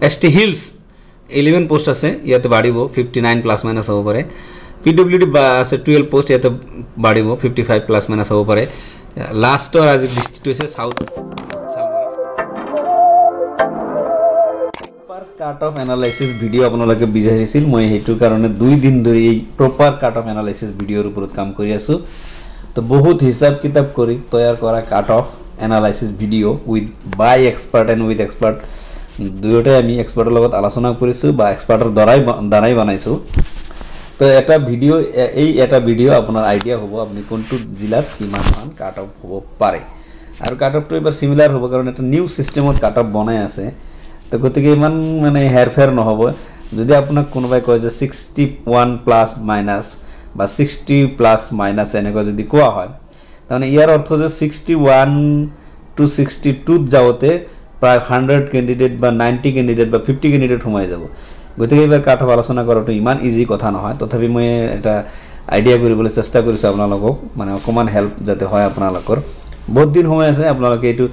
ST Hills 11 post আছে ইয়াতে বাড়িব 59 plus minus হ'ব পাৰে PWD আছে 12 পোস্ট ইয়াতে বাড়িব 55 প্লাস মাইনাস হ'ব পাৰে লাষ্টৰ আজি ডিস্ট্ৰিক্ট হৈছে সাউথ প্ৰপাৰ কাট অফ এনালাইসিস ভিডিও আপোনালোকে বিচাৰিছিল মই হেতু কাৰণে 2 দিন ধৰি এই প্ৰপাৰ কাট অফ এনালাইসিস ভিডিওৰ ওপৰত কাম কৰি আছো তো বহুত হিসাব কিতাব কৰি তৈয়াৰ কৰা cut off analysis video with by expert and with expert দুয়োটাই আমি এক্সপাৰ্টৰ লগত আলোচনা কৰিছো বা এক্সপাৰ্টৰ দ্বাৰাই বনাইছো তো এটা ভিডিও আপোনাৰ আইডিয়া হ'ব আপুনি কোনটো জিলাত কিমান মান কাট অফ হ'ব পাৰে আৰু কাট অফটো এবাৰ সিমিলাৰ হ'ব কাৰণ এটা নিউ সিস্টেমত কাট অফ বনাই আছে তো গতিকে ইমান মানে হেৰফেৰ নহব যদি আপোনাক কোনোবাই কয় যে 61 প্লাস মাইনাস বা 60 প্লাস মাইনাস এনেকৈ যদি কোৱা হয় তাহলে ইয়াৰ অৰ্থ যে 61 টু 62 যাওতে প্ৰায় 100 ক্যান্ডিডেট বা 90 ক্যান্ডিডেট বা 50 ক্যান্ডিডেট সোমাই যাব গতিকে এবাৰ কাট অফ আলোচনা কৰাটো ইমান ইজি কথা নহয় তথাপি মই এটা আইডিয়া কৰিবলৈ চেষ্টা কৰিছো আপোনালোকক মানে অকমান হেল্প যাতে হয় আপোনালোকৰ বহুত দিন হৈ আছে আপোনালোকে এটো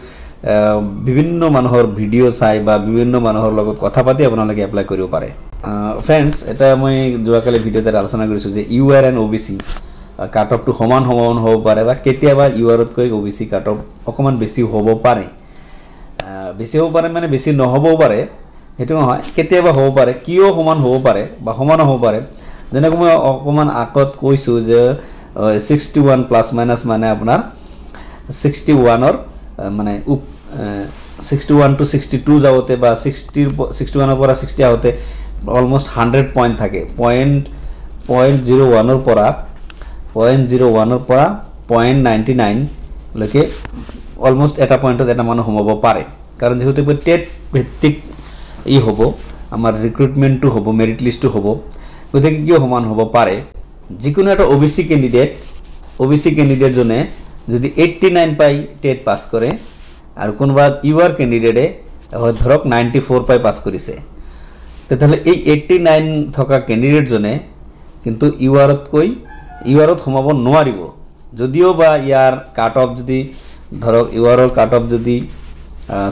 বিভিন্ন মানুহৰ ভিডিও চাই বা বিভিন্ন মানুহৰ লগত কথা পাতি আপোনালোকে এপ্লাই কৰিব পাৰে ফ্ৰেন্ডস এটা মই যোৱাকালি ভিডিওতে আলোচনা কৰিছো যে UR and OBC cut off টু সমান হ'ব পাৰে বা কেতিয়াবা UR তকৈ OBC কাট অফ অকমান বেছি হ'ব পাৰে মানে বেছি নহবও পাৰে হেতু নহয় কেতিয়াবা হ'ব পাৰে কিও সমান হ'ব পাৰে বা সমান হ'ব পাৰে যেনেকৈ মই অকমান আগত কৈছো যে 61 প্লাস মাইনাস মানে আপোনাৰ 61 ৰ মানে 61 টু 62 যাওতে বা 61 ৰ পৰা 60 আহতে অলমোস্ট 100 পয়েন্ট থাকে পয়েন্ট 0.01 ৰ পৰা 0.99 লৈকে অলমোস্ট এটা পয়েন্টত এটা মানুহ সোমাব পাৰে কাৰণ যেহেতু টেট ভিত্তিক ই হ'ব আমাৰ ৰিক্ৰুটমেন্টটো হ'ব মেৰিট লিষ্টটো হ'ব গতিকে কিয় সমান হ'ব পাৰে যিকোনো এটা OBC ক্যান্ডিডেট জনে যদি 89 পাই টেট পাস কৰে আৰু কোনবা UR ক্যান্ডিডেটে ধৰক 94 পাই পাস কৰিছে তেতিয়াহলে এই 89 থকা ক্যান্ডিডেট জনে কিন্তু UR ত সোমাব নোৱাৰিব যদিও বা ইয়াৰ কাট অফ যদি ধৰক UR ৰ কাট অফ যদি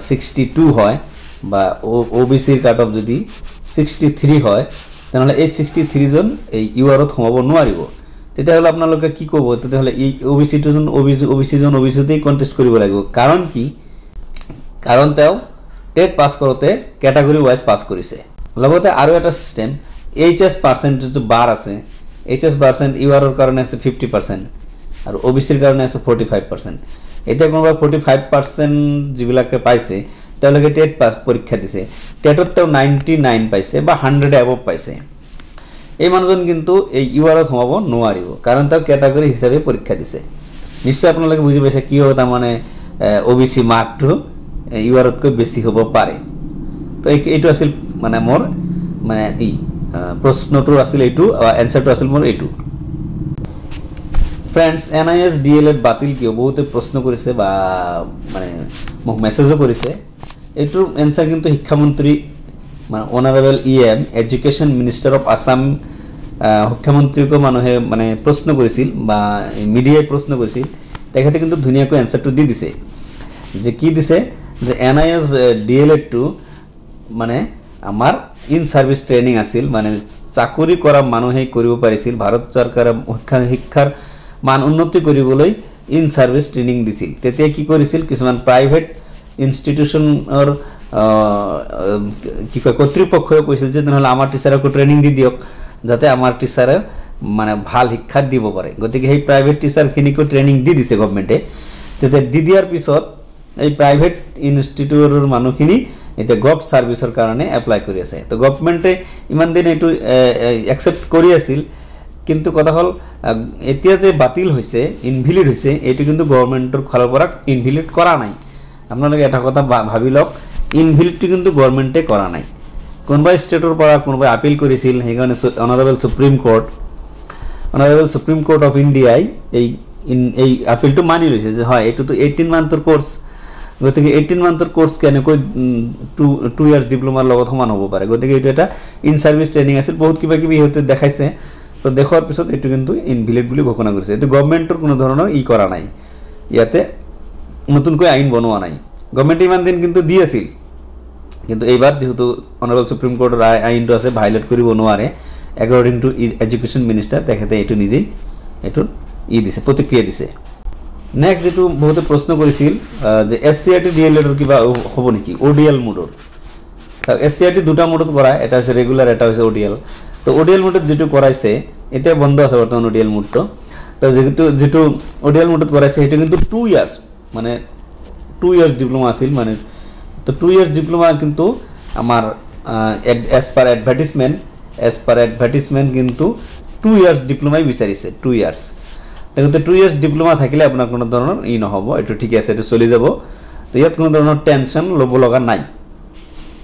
62 হয় বা OBC ৰ কাট অফ যদি 63 হয় তেনহলে এই 63 জন এই UR ত সোমাব নোৱাৰিব তেতিয়াহলে আপোনালোকে কি ক'ব তেতিয়াহলে এই OBC জন OBC তেই কন্টেস্ট কৰিব লাগিব কাৰণ কি কাৰণ তেওঁ টেট পাস কৰোতে ক্যাটাগৰি ওয়াইজ পাস কৰিছে লগতে আৰু এটা সিস্টেম HS পাৰ্সেন্টেজ বাৰ আছে HS পাৰ্সেন্ট UR ৰ কাৰণে আছে 50% আৰু OBC ৰ কাৰণে আছে 45% এটা কোনবা 45% জিবিলাকে পাইছে তেওঁলোকে টেট পাস পৰীক্ষা দিছে টেটত তেওঁ 99 পাইছে বা 100 এবভ পাইছে এই মানুহজন কিন্তু এই UR ত সোমাব নোৱাৰিব কাৰণ তেওঁ ক্যাটাগৰি হিচাপে পৰীক্ষা দিছে নিশ্চয় আপোনালোকে বুজি পাইছে কি হ'ব তা মানে OBC মাৰ্কটো UR তকৈ বেছি হ'ব পাৰে তো এইটো আছিল মানে মোৰ মানে এই প্ৰশ্নটো আছিল এইটো আনসাৰটো আছিল মোৰ এইটো ফ্ৰেন্ডস NIS DLED বাতিল কিয় বহুতে প্ৰশ্ন কৰিছে বা মানে মোক মেসেজও কৰিছে এইটোৰ আনসাৰ কিন্তু শিক্ষামন্ত্ৰী মানে honourable EM education minister of Assam শিক্ষামন্ত্ৰীকো মানুহে মানে প্ৰশ্ন কৰিছিল বা মিডিয়াই প্ৰশ্ন কৰিছিল তেখেতে কিন্তু ধুনিয়াকৈ আনসাৰটো দি দিছে যে কি দিছে যে NIS DLED টো মানে আমাৰ ইন সাৰ্ভিস ট্ৰেনিং আছিল মানে চাকৰি কৰা মানুহে কৰিব পাৰিছিল ভাৰত চৰকাৰে শিক্ষাৰ মান উন্নতি কৰিবলৈ ইন সাৰ্ভিস ট্ৰেনিং দিছিল তেতিয়া কি কৰিছিল কিছুমান প্ৰাইভেট ইনস্টিটিউশনৰ কি কয় কৰ্তৃপক্ষই কৈছিল যে নহলে আমাৰ টিচাৰক ট্ৰেনিং দি দিয়ক যাতে আমাৰ টিচাৰে মানে ভাল শিক্ষা দিব পাৰে গতিকে এই প্ৰাইভেট টিচাৰ খিনিকো ট্ৰেনিং দি দিছে গভৰ্ণমেণ্টে তেতিয়া দি দিয়াৰ পিছত এই প্ৰাইভেট ইনস্টিটিউটৰ মানুহখিনি এটা গভ সাৰ্ভিসৰ কাৰণে এপ্লাই কৰি আছে তো গভৰ্ণমেণ্টে ইমান দিন এটো একসেপ্ট কৰি আছিল কিন্তু কথা হল এতিয়া যে বাতিল হৈছে ইনভ্যালিড হৈছে এটো কিন্তু গভৰ্ণমেণ্টৰ ফালৰ পৰা ইনভ্যালিড কৰা নাই আপোনালোকে এটা কথা ভাবি লওক ইনভ্যালিডটো কিন্তু গভৰ্ণমেণ্টে কৰা নাই কোনবা ষ্টেটৰ পৰা কোনবা আপিল কৰিছিল হেগানে অনাৰেবল সুপ্ৰিম কোৰ্ট অফ ইণ্ডিয়াই এই আপিলটো মানি লৈছে যে হয় এটো তো 18 মান্থৰ কোৰ্স গতিকে 18 মান্থৰ কোৰ্স কেনেকৈ 2 ইয়াৰ্স ডিপ্লোমাৰ লগত সমান হ'ব পাৰে গতিকে এটো এটা ইন সাৰ্ভিস ট্ৰেনিং আছিল বহুত কিবা কিবি হতে দেখাইছে তো দেখাৰ পিছত এটো কিন্তু ইনভ্যালিড বুলি ঘোষণা কৰিছে এটো গভৰ্ণমেণ্টৰ কোনো ধৰণৰ ই কৰা নাই ইয়াতে নতুনকৈ আইন বনোৱা নাই গভৰ্ণমেণ্টে ইমান দিন কিন্তু দি আছিল কিন্তু এইবাৰ যেহেতু অনাৰেবল সুপ্ৰিম কোৰ্টেৰ আইনটো আছে ভায়োলেট কৰিব নোৱাৰে অ্যাকৰ্ডিং টু এডুকেশন মিনিস্টাৰ তেখেতে এইটো নিজেই এইটো দিছে প্ৰতিক্ৰিয়া দিছে নেক্সট যেটো বহুতে প্ৰশ্ন কৰিছিল যে এসসিআৰটি ডিএলএডৰ কিবা হ'ব নেকি ওডিএল মোডৰ এসসিআৰটি দুটা মোডত কৰায় এটা হচ্ছে ৰেগুলাৰ এটা হচ্ছে ওডিএল তো ওডিএল মোডত যেটো কৰাইছে এটা বন্ধ আছে বৰ্তমান ওডিএল মোডটো তো যেটো ওডিএল মোডত কৰাইছে এটা কিন্তু 2 ইয়ার্স মানে 2 ইয়ার্স ডিপ্লোমা আছিল মানে তো 2 ইয়ার্স ডিপ্লোমা কিন্তু আমার as per advertisement কিন্তু 2 ইয়ার্স ডিপ্লোমাই বিচাৰিছে 2 ইয়াৰ্স তেখেতে 2 ইয়াৰ্স ডিপ্লোমা থাকিলে আপোনাৰ কোনো ধৰণৰ নহব এটো ঠিক আছে এটো চলি যাব তো ইয়াত কোনো ধৰণৰ টেনশন লব লগা নাই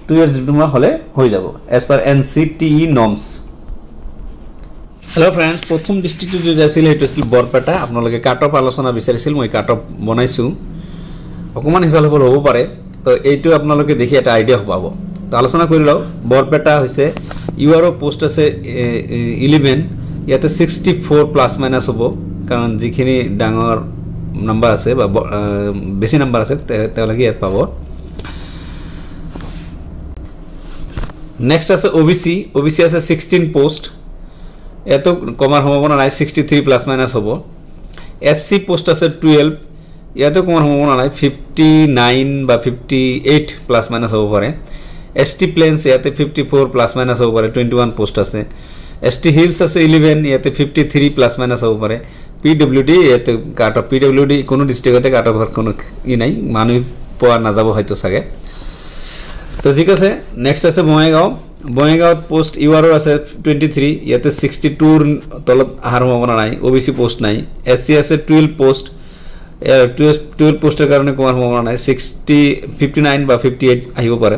2 ইয়ার্স ডিপ্লোমা হলে হৈ যাব as per NCTE norms hello friends प्रथम डिस्ट्रिक्ट जो আছিল হেতু আছিল বৰপেটা আপোনালোকে কাট অফ আলোচনা বিচাৰিছিল মই কাট অফ বনাইছো অকমান হিফাল হল হ'ব পাৰে তো এইটো আপোনালোকে দেখি এটা আইডিয়া পাব তো আলোচনা কৰি লও বৰপেটা হৈছে ইউআৰও পোস্ট আছে 11 ইয়াতে 64 প্লাস মাইনাস হ'ব কাৰণ যিখিনি ডাঙৰ নাম্বাৰ আছে বা বেছি নাম্বাৰ আছে তেওঁলোকে ইয়াত পাব নেক্সট আছে ওবিসি আছে 16 পোস্ট এত কমার সম্ভাবনা নাই 63 প্লাস মাইনাস হ'ব এসসি পোস্ট আছে 12 ইয়াতে কমার সম্ভাবনা নাই 59 বা 58 প্লাস মাইনাস হ'ব পাৰে এসটি প্লেনস ইয়াতে 54 প্লাস মাইনাস হ'ব পাৰে 21 পোস্ট আছে এসটি হিলস আছে 11 ইয়াতে 53 প্লাস মাইনাস হ'ব পাৰে পিডব্লিউডি ইয়াতে কাট অফ পিডব্লিউডি কোনো ডিস্ট্ৰিক্টতে কাট অফ কোনো নাই মানুহ পোৱা নাযাব হয়তো সাগে তো ঠিক আছে নেক্সট আছে বঙাইগাঁও পোস্ট ইউআরও আছে 23 ইয়াতে 62 তলত আহাৰ সম্ভাৱনা নাই ওবিসি পোস্ট নাই এসসি আছে 12 পোস্ট 12 পোস্টেৰ কাৰণে কমাৰ সম্ভাৱনা নাই 59 বা 58 আহিব পাৰে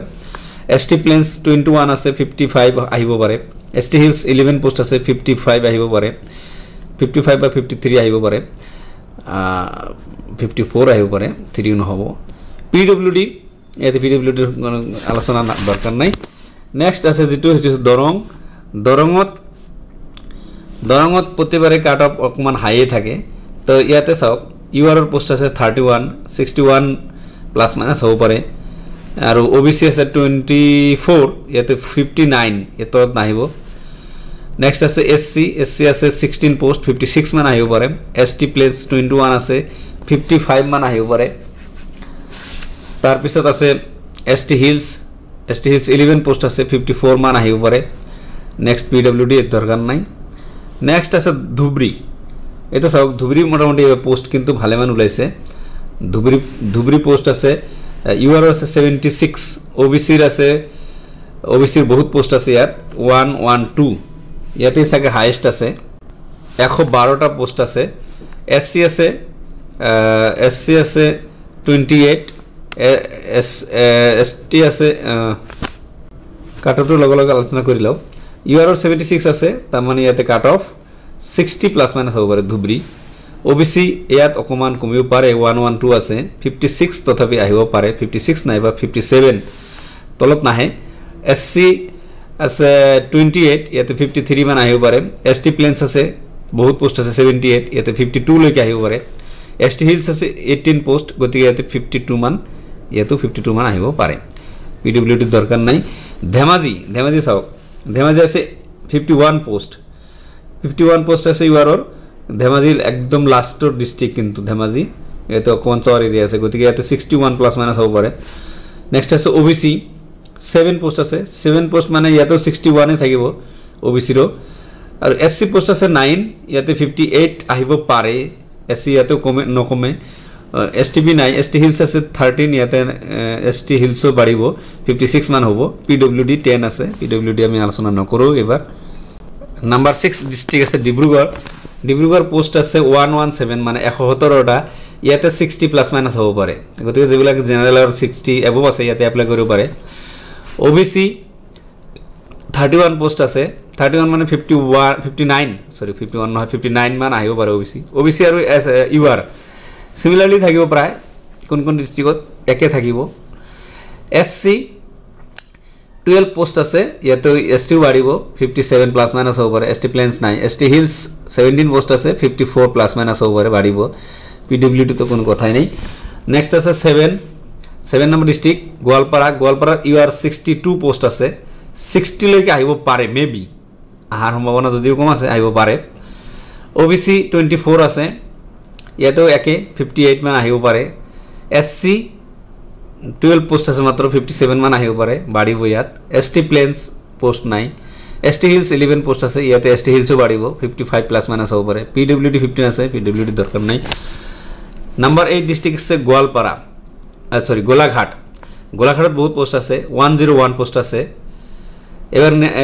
এসটি প্লেনস 21 আছে 55 আহিব পাৰে এসটি হিলস 11 পোস্ট আছে 55 আহিব পাৰে 55 বা 53 আহিব পাৰে 54 আহিব পাৰে 3 নহব পিডব্লিউডি ইয়াতে পিডব্লিউডি আলোচনা দৰকাৰ নাই নেক্সট আছে যেটো হচ্ছে দৰঙত প্ৰতিবাৰে কাট অফ অকমান হাইয়ে থাকে তো ইয়াতে চাওক ইউআৰওৰ পোস্ট আছে 31 61 প্লাস মাইনাস হ'ব পাৰে আৰু ওবিসি আছে 24 ইয়াতে 59 এত নাহিব নেক্সট আছে এসসি আছে 16 পোস্ট 56 মান আহিব পাৰে এসটি প্লেস 21 আছে 55 মান আহিব পাৰে তার পিছত আছে এসটি হিলস 11 পোস্ট আছে 54 মান আহিব পাৰে নেক্সট পিডব্লিউডি এর দরকার নাই নেক্সট আছে ধুবড়ি এটা সব ধুবড়ি মোটামুটি পোস্ট কিন্তু ভালে মান উলাইছে ধুবড়ি পোস্ট আছে ইউআরও আছে 76 ওবিসির বহুত পোস্ট আছে ইয়াত 112 ইয়াতে সাকে হাইয়েস্ট আছে 112টা পোস্ট আছে এসসি আছে 28 এসটি আছে কাট অফৰ লগে লগে আলোচনা কৰি লও ইউআৰও 76 আছে তাৰ মানে ইয়াতে কাট অফ 60 প্লাস মাইনাস হ'ব পাৰে ধুবড়ি ওবিসি ইয়াত অকমান কমিও পাৰে 112 আছে 56 তথাপি আহিব পাৰে 56 নাইবা 57 তলত নাহে এসসি আছে 28 ইয়াতে 53 মান আহিব পাৰে এসটি প্লেনস আছে বহুত পোস্ট আছে 78 ইয়াতে 52 লৈকে আহিব পাৰে এসটি হিলস আছে 18 পোস্ট গতিকে ইয়াতে 52 মান ইয়াতো 52 মান আহিব পাৰে পিডব্লিউডি দরকার নাই ধেমাজি চাওক ধেমাজি আছে 51 পোস্ট আছে ইউআরওর ধেমাজি একদম লাস্টৰ ডিস্ট্ৰিক্ট কিন্তু ধেমাজি এতো কনচৰ এৰিয়া আছে গতিকে ইয়াতে 61 প্লাস মাইনাস হ'ব পাৰে নেক্সট আছে ওবিসি 7 পোস্ট আছে 7 পোস্ট মানে ইয়াতো 61 এ থাকিব ওবিসি ৰ আৰু এসসি পোস্ট আছে 9 ইয়াতে 58 আহিব পাৰে এসসি ইয়াতো নকমে এসটিবি নাই এসটি হিলস আছে 13 ইয়াতে এসটি হিলসও বাড়িব 56 মান হ'ব পিডব্লিউডি 10 আছে পিডব্লিউডি আমি আলোচনা নকৰো এবাৰ নাম্বাৰ 6 ডিস্ট্ৰিক্ট আছে ডিব্ৰুগড় পোস্ট আছে 117 মানে 117টা ইয়াতে 60 প্লাস মাইনাস হ'ব পাৰে গতিকে যেবিলাক জেনাৰেল আৰু 60 এবভ আছে ইয়াতে এপ্লাই কৰিব পাৰে ওবিসি 31 পোস্ট আছে 31 মানে 51 নহয় 59 মান আহিব পাৰে ওবিসি আৰু ইউআৰ সিমিলাৰলি থাকিব প্ৰায় কোন ডিস্ট্রিক্টত একে থাকিব এসসি 12 পোস্ট আছে ইয়াতে এসটিও বাড়িব 57 প্লাস মাইনাস হ'ব পাৰে এসটি প্লেনস নাই এসটি হিলস 17 পোস্ট আছে 54 প্লাস মাইনাস হ'ব পাৰে বাড়িব পিডব্লিউডি তো কোনো কথাই নাই নেক্সট আছে 7 নম্বৰ ডিস্ট্ৰিক্ট গোৱালপাৰাৰ ইউআৰ 62 পোষ্ট আছে 60 লৈকে আহিব পাৰে মেবি আহাৰ সম্ভাৱনা যদিও কম আছে আহিব পাৰে ওবিসি 24 আছে ইয়াতেও একে 58 মান আহিব পাৰে এসসি 12 পোষ্ট আছে মাত্ৰ 57 মান আহিব পাৰে বাঢ়িব ইয়াত এসটি প্লেন্স পোষ্ট নাই এসটি হিলস 11 পোষ্ট আছে ইয়াতে এসটি হিলসও বাঢ়িব 55 প্লাস মাইনাস হ'ব পাৰে পিডব্লিউডি 15 আছে পিডব্লিউডি দৰকাৰ নাই নাম্বাৰ 8 ডিস্ট্ৰিক্ট আছে গোৱালপাৰা গোলাঘাটত বহুত পোষ্ট আছে 101 পোষ্ট আছে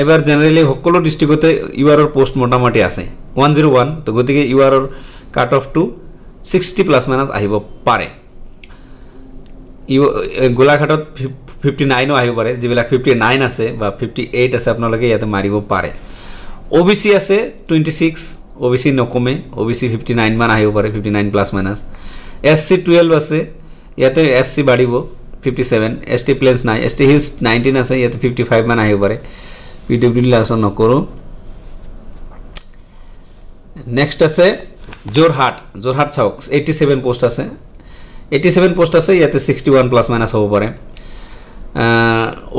এবাৰ জেনাৰেলি সকলো ডিস্ট্ৰিক্টতে ইউআৰ পোষ্ট মোটামুটি আছে 101 তো গতিকে UR cut off to 60 plus minus আহিব পাৰে গোলাঘাটত 59 আহিব পাৰে যিবিলাক 59 আছে বা 58 আছে আপোনালোকে ইয়াতে মাৰিব পাৰে ওবিসি আছে 26 ওবিসি নকমে ওবিসি 59 মান আহিব পাৰে 59 প্লাস মাইনাস এসসি 12 আছে ইয়াতে এসসি বাঢ়িব 57 এসটি প্লেন্স নাই এসটি হিলস 19 আছে ইয়াতে 55 মান আহিব পাৰে পিডব্লিউডি লাসন নকৰো নেক্সট আছে যোৰহাট চাওক 87 পোষ্ট আছে 87 পোষ্ট আছে ইয়াতে 61 প্লাস মাইনাস হ'ব পাৰে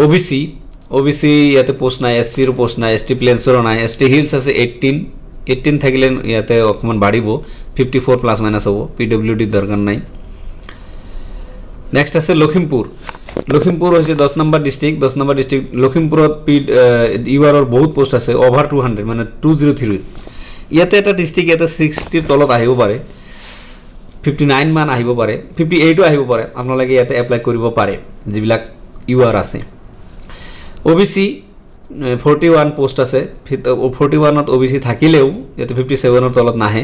ওবিসি ইয়াতে পোষ্ট নাই এসসি ৰ পোষ্ট নাই এসটি প্লেন্সৰ নাই এসটি হিলস আছে 18 থাকিলে ইয়াতে অকমান বাঢ়িব 54 প্লাস মাইনাস হ'ব পিডব্লিউডি দৰকাৰ নাই নেক্সট আছে লখিমপুৰ হৈছে 10 নম্বৰ ডিস্ট্ৰিক্ট লখিমপুৰত ইউআৰ ৰ বহুত পোষ্ট আছে ওভাৰ 200 মানে 203 ইয়াতে এটা ডিস্ট্ৰিক্ট ইয়াতে 60 ৰ তলত আহিব পাৰে 59 মান আহিব পাৰে 58 আহিব পাৰে আপোনালোকে ইয়াতে এপ্লাই কৰিব পাৰে যিবিলাক ইউআৰ আছে ওবিসি 41 পোষ্ট আছে 41 ত ওবিসি থাকিলেও ইয়াতে 57 ৰ তলত নাহে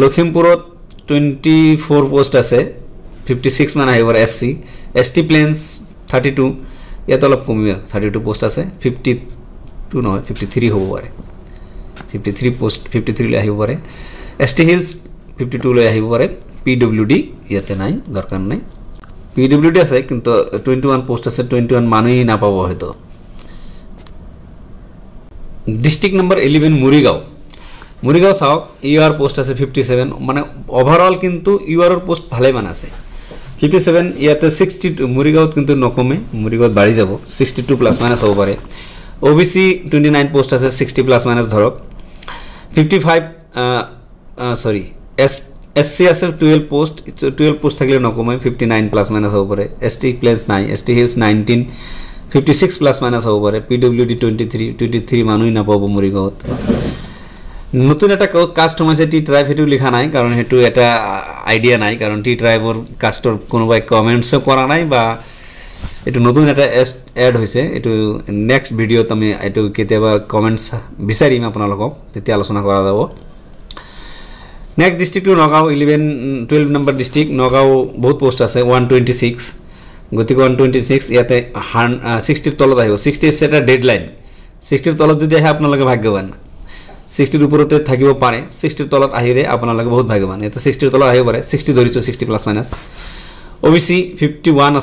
লখিমপুৰত 24 পোষ্ট আছে 56 মান আহিব এসসি এসটি প্লেন্স 32 ইয়াতে অলপ কমিব 32 পোষ্ট আছে 52 নহয় 53 হ'ব পাৰে 53 পোষ্ট 53 লৈ আহিব পাৰে এসটি হিলস 52 লৈ আহিব পাৰে পিডব্লিউডি ইয়াতে নাই দৰকাৰ নাই পিডব্লিউডি আছে কিন্তু 21 পোষ্ট আছে 21 মানুহ নাপাব হয়তো ডিস্ট্রিক্ট নম্বৰ 11 মুৰিগাঁও চাওক ইউআৰ পোষ্ট আছে 57 মানে ওভাৰঅল কিন্তু ইউআৰ ৰ পোষ্ট ভালে মান আছে 57 ইয়াতে 62 মুৰিগাঁৱত কিন্তু নকমে মুৰিগাঁৱত বাঢ়ি যাব 62 প্লাস মাইনাস হ'ব পাৰে ওবিসি 29 পোষ্ট আছে 60 প্লাস মাইনাস ধৰক 55 এসসি আছে 12 পোষ্ট থাকিলে নকমে 59 প্লাস মাইনাস হ'ব পাৰে এসটি প্লেন্স নাই এসটি হিলস 19 56 প্লাস মাইনাস হ'ব পাৰে পিডব্লিউডি 23 মানুহ নাপাব মুৰিগাঁৱত নতুন এটা কাস্ট হৈছে টি ট্ৰাইব হেতু লিখা নাই কাৰণ হেতু এটা আইডিয়া নাই কাৰণ টি ট্ৰাইবৰ কাস্টৰ কোনোবাই কমেন্টছ কৰা নাই বা এটো নতুন এটা এড হৈছে এটো নেক্সট ভিডিওত আমি এটো কেতিয়াবা কমেন্টছ বিচাৰিম আপোনালোকক তেতিয়া আলোচনা কৰা যাব next district Nagaon 12 number district Nagaon বহুত পোষ্ট আছে 126 গতিকে 126 ইয়াতে 60 ৰ তলত আহিব 60 এটা ডেডলাইন 60 ৰ তলত যদি আহে আপোনালোকে ভাগ্যৱান 60 ৰ ওপৰতে থাকিব পাৰে 60 ৰ তলত আহিলে আপোনালোকে বহুত ভাগ্যৱান এটা 60 ৰ তলত আহিব পাৰে 60 ধৰিছো 60 প্লাস মাইনাস ওবিসি 51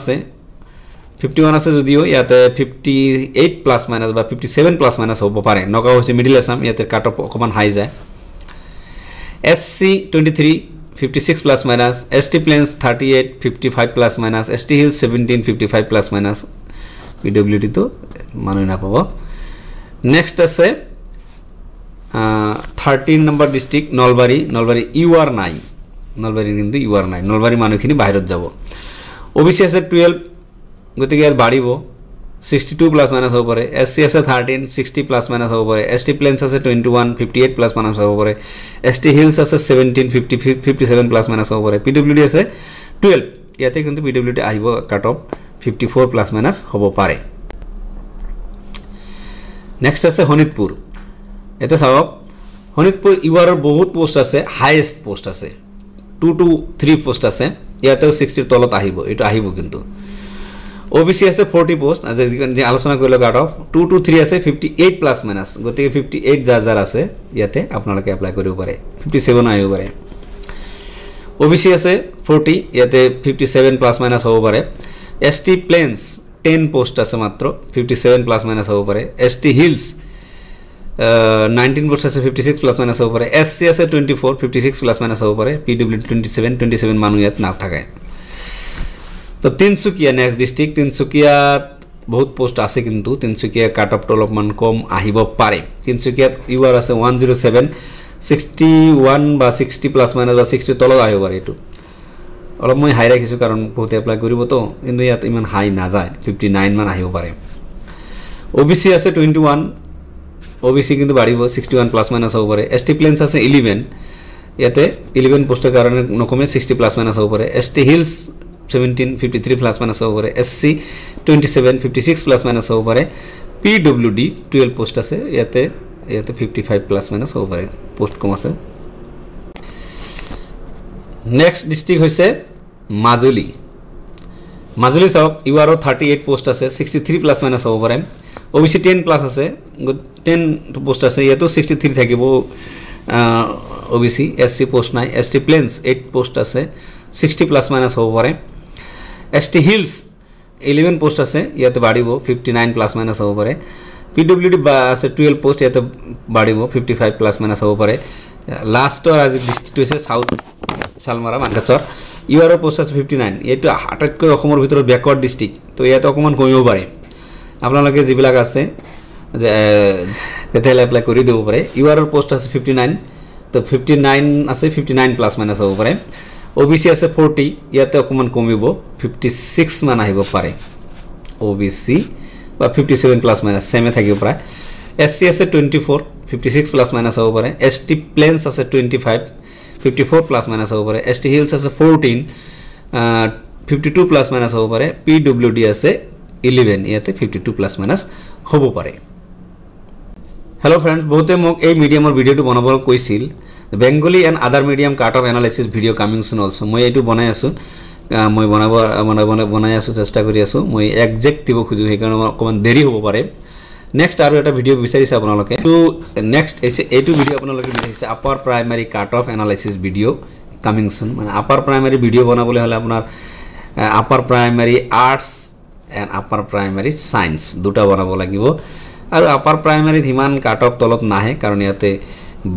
আছে যদিও ইয়াতে 58 প্লাস মাইনাস বা 57 প্লাস মাইনাস হ'ব পাৰে নগাঁও হৈছে মিডল আসাম ইয়াতে কাট অফ অকমান হাই যায় SC 23 56 plus minus ST planes 38 55 plus minus ST hills 17 55 plus minus PWD তো মানুহ নাপাব নেক্সট আছে 13 নম্বৰ ডিস্ট্ৰিক্ট নলবাৰী ইউআৰ নাই নলবাৰী কিন্তু ইউআৰ নাই নলবাৰী মানুহখিনি বাহিৰত যাব ওবিসি আছে 12 গতিকে ইয়াত বাঢ়িব 62 প্লাস মাইনাস হ'ব পাৰে এসসি আছে 13 60 প্লাস মাইনাস হ'ব পাৰে এসটি প্লেন্স আছে 21 58 প্লাস মাইনাস হ'ব পাৰে এসটি হিলস আছে 17 57 প্লাস মাইনাস হ'ব পাৰে পিডব্লিউডি আছে 12 ইয়াতে কিন্তু পিডব্লিউডি আহিব কাট অফ 54 প্লাস মাইনাস হ'ব পাৰে নেক্সট আছে শোণিতপুৰ এটা চাওক শোণিতপুৰ ইউআৰ বহুত পোষ্ট আছে হাইয়েস্ট পোষ্ট আছে 2 to 3 পোষ্ট আছে ইয়াতেও 60 ৰ তলত আহিব এটো আহিব কিন্তু ওবিসি আছে 40 পোষ্ট আজি যে আলোচনা কৰিলো কাট অফ 2 to 3 আছে 58 প্লাস মাইনাস গতিকে 58 যাৰ আছে ইয়াতে আপোনালোকে এপ্লাই কৰিব পাৰে 57 আহিব পাৰে ওবিসি আছে 40 ইয়াতে 57 প্লাস মাইনাস হ'ব পাৰে এসটি প্লেন্স 10 পোষ্ট আছে মাত্ৰ 57 প্লাস মাইনাস হ'ব পাৰে এসটি হিলস 19 পোষ্ট আছে 56 প্লাস মাইনাস হ'ব পাৰে এসসি আছে 24 56 প্লাস মাইনাস হ'ব পাৰে পিডব্লিউডি 27 মানুহ ইয়াত নাথাকে তো তো তিনচুকীয়া নেক্সট ডিস্ট্রিক্ট তিনচুকীয়াত বহুত পোস্ট আছে কিন্তু তিনচুকীয়া কাট অফটো অলপমান কম আহিব পাৰে তিনচুকীয়াত ইউআর আছে 107 61 বা 60 প্লাস মাইনাস বা 60 তলত আহিব পাৰে এটো অলপ মই হাই ৰাখিছো কাৰণ বহুত এপ্লাই কৰিব তো কিন্তু ইয়াত ইমান হাই না যায় 59 মান আহিব পাৰে ওবিসি আছে 21 ওবিসি কিন্তু বাঢ়িব 61 প্লাস মাইনাস হ'ব পাৰে এসটি প্লেন্স আছে 11 ইয়াতে 11 পোস্টৰ কাৰণে নকমে 60 প্লাস মাইনাস হ'ব পাৰে এসটি হিলস 17 53 প্লাস মাইনাস হ'ব পাৰে এসসি 27 56 প্লাস মাইনাস হ'ব পাৰে পিডব্লিউডি 12 পোস্ট আছে ইয়াতে 55 প্লাস মাইনাস হ'ব পাৰে পোস্ট কম আছে নেক্সট ডিস্ট্ৰিক্ট হৈছে মাজুলী মাজুলী সব ইউআৰও 38 পোস্ট আছে 63 প্লাস মাইনাস হ'ব পাৰে ওবিসি 10 প্লাস আছে 10 পোস্ট আছে ইয়াতো 63 থাকিব ওবিসি এসসি পোস্ট নাই এসটি প্লেন্স 8 পোস্ট আছে 60 প্লাস মাইনাস হ'ব পাৰে এসটি হিলস 11 পোস্ট আছে ইয়াতে বাঢ়িব 59 প্লাস মাইনাস হ'ব পাৰে পিডব্লিউডি আছে 12 পোস্ট ইয়াতে বাঢ়িব 55 প্লাস মাইনাস হ'ব পাৰে লাস্টৰ আজি ডিস্ট্ৰিক্ট হৈছে সাউথ সালমাৰা মানকাচৰ ইউআৰও পোস্ট আছে 59 এইটো আটাইতকৈ অসমৰ ভিতৰত ব্যাকৱাৰ্ড ডিস্ট্ৰিক্ট তো ইয়াতে অকমান কমিব পাৰে আপোনালোকে যিবিলাক আছে যে তেতিয়ালে এপ্লাই কৰি দিব পাৰে ইউআরও পোস্ট আছে 59 তো 59 আছে 59 প্লাস মাইনাস হ'ব পাৰে ওবিসি আছে 40 ইয়াতে অকমান কমিব 56 মান আহিব পাৰে ওবিসি বা 57 প্লাস মাইনাস সেমে থাকিব পাৰে এসসি আছে 24 56 প্লাস মাইনাস হ'ব পাৰে এসটি প্লেন্স আছে 25 54 প্লাস মাইনাস হ'ব পাৰে এসটি হিলস আছে 14 52 প্লাস মাইনাস হ'ব পাৰে পিডব্লিউডি আছে 11 ইয়াতে 52 প্লাস মাইনাস হ'ব পাৰে হেল্ল' ফ্ৰেন্ডছ বহুতে মোক এই মিডিয়ামৰ ভিডিওটো বনাবলৈ কৈছিল Bengali and other medium cut off analysis video coming soon also মই এইটো বনাই আছো মই বনাই আছো চেষ্টা কৰি আছো মই এক্সাক্ট দিব খুজু হেকাৰণে অকমান দেৰি হ'ব পাৰে নেক্সট আৰু এটা ভিডিও বিচাৰিছে আপোনালোকে তো নেক্সট এইটো ভিডিও আপোনালোকে বিচাৰিছে আপাৰ প্ৰাইমাৰী কাট off analysis video coming soon মানে আপাৰ প্ৰাইমাৰী ভিডিও বনাবলৈ হলে আপোনাৰ upper primary arts and upper primary science দুটা বনাব লাগিব আৰু আপাৰ প্ৰাইমাৰী হিমান কাট অফ তলত নাহে কাৰণ ইয়াতে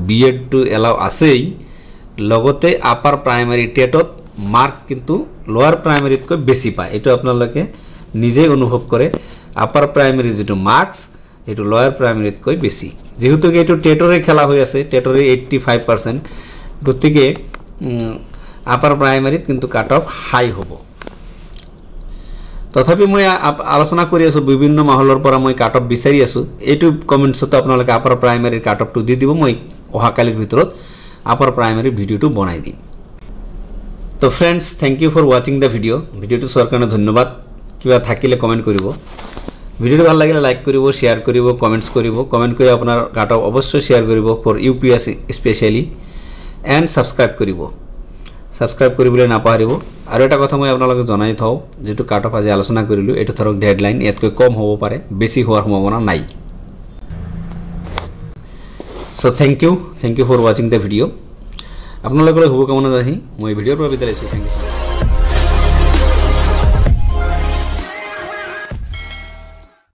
বিএড টু এলাও আছেই লগতে আপাৰ প্ৰাইমাৰী টেটত মাৰ্ক কিন্তু লোয়াৰ প্ৰাইমাৰিতকৈ বেশি পায় এটো আপোনালোকে নিজে অনুভব কৰে আপাৰ প্ৰাইমাৰী যেটো মাৰ্কস এটো লোয়াৰ প্ৰাইমাৰিতকৈ বেশি যেহেতু এটো টেটৰে খেলা হৈ আছে টেটৰে 85% গতিকে আপাৰ প্ৰাইমাৰিত কিন্তু কাট অফ হাই হ'ব তথাপি মই আলোচনা কৰি আছো বিভিন্ন মহলৰ পৰা মই কাট অফ বিচাৰি আছো এটো কমেন্টছত আপোনালোকে আপাৰ প্ৰাইমাৰীৰ কাট অফটো দি দিব মই অহাকালিৰ ভিতৰত আপাৰ প্ৰাইমাৰী ভিডিওটো বনাই দিম তো friends thank you for watching the ভিডিওটো চোৱাৰ কাৰণে ধন্যবাদ কিবা থাকিলে কমেন্ট কৰিব ভিডিওটো ভাল লাগিলে লাইক কৰিব শেয়াৰ কৰিব কমেন্টস কৰিব কমেন্ট কৰি আপোনাৰ কাট অফ অবশ্যই শেয়াৰ কৰিব for UPSC specially and subscribe কৰিবলৈ নাপাহৰিব আৰু এটা কথা মই আপোনালোকক জনাই থওঁ যেটো কাট অফ আজি আলোচনা কৰিলো এটো ধৰক ডেডলাইন ইয়াতকৈ কম হ'ব পাৰে বেছি হোৱাৰ সম্ভাৱনা নাই so thank you for watching the video আপোনালোকৰ শুভকামনা যাচি মই ভিডিওৰ পৰা বিদায় লৈছো থ্যাংক ইউ